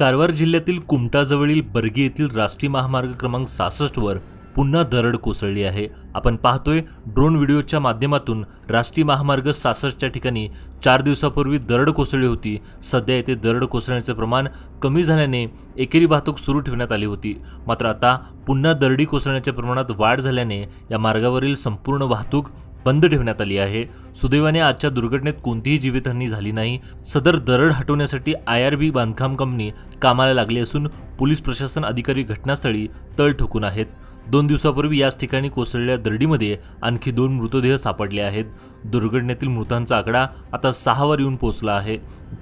कारवार जिल्ह्यातील कुमटाजवळील बर्गी येथील राष्ट्रीय महामार्ग क्रमांक 66 वर पुन्हा दरड कोसळली आहे। आपण पाहतोय ड्रोन व्हिडिओच्या माध्यमातून राष्ट्रीय महामार्ग 66 च्या ठिकाणी 4 दिवसापूर्वी दरड कोसळली होती। सध्या येथे दरड कोसळण्याचे प्रमाण कमी झाल्याने एकेरी वाहतूक सुरू ठेवण्यात आली होती। मात्र आता पुन्हा दरडी कोसळण्याच्या प्रमाणात वाढ झाल्याने या मार्गावरील संपूर्ण वाहतूक बंद ठेवण्यात आली आहे। सुदैवाने आजच्या दुर्घटनेत कोणतीही जीवितहानी झाली नाही। सदर दरड हटवण्यासाठी IRB बांधकाम कंपनी कामाला लागली असून पोलीस प्रशासन अधिकारी घटनास्थळी तळ ठोकून आहेत। 2 दिवसापूर्वी याच ठिकाणी कोसळलेल्या दरडीमध्ये आणखी 2 मृतदेह सापडले आहेत। दुर्घटनेतील मृतांचा आकडा आता 6 वर येऊन पोहोचला आहे।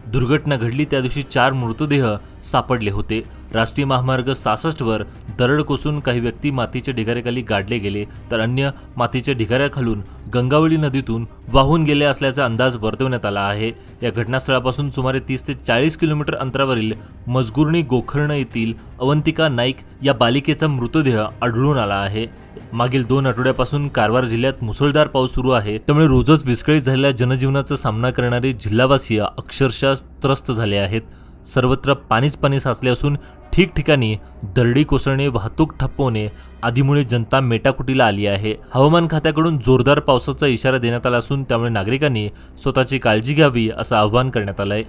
दुर्घटना घडली त्या दिवशी 4 मृतदेह सापडले होते। राष्ट्रीय महामार्ग 66 वर दरड कोसळून काही व्यक्ती मातीच्या ढिगाऱ्याखाली गाडले गेले तर अन्य मातीच्या ढिगाऱ्याखालून गंगावळी नदीतून वाहून गेले असल्याचा अंदाज वर्तवण्यात आला आहे। या घटनास्थळापासून सुमारे 30 ते 40 किलोमीटर अंतरावरील मजगुर्णी गोखर्ण येथील अवंतिका नाईक या बालिकेचा मृतदेह आढळून आला आहे। मागील 2 आठवड्यापासून कारवार जिल्ह्यात मुसळधार पाऊस सुरू आहे, त्यामुळे रोजच विस्कळीत झालेल्या जनजीवनाचा सामना करणारे जिल्हावासीय अक्षरशः त्रस्त झाले आहेत। सर्वत्र पाणी साचले असून ठिकठिकाणी दरडी कोसळणे, वाहतूक ठप्प होणे आदीमुळे जनता मेटाकुटीला आली आहे। हवामान खात्याकडून जोरदार पावसाचा इशारा देण्यात आला असून त्यामुळे नागरिकांनी स्वतःची काळजी घ्यावी असं आवाहन करण्यात आलं आहे।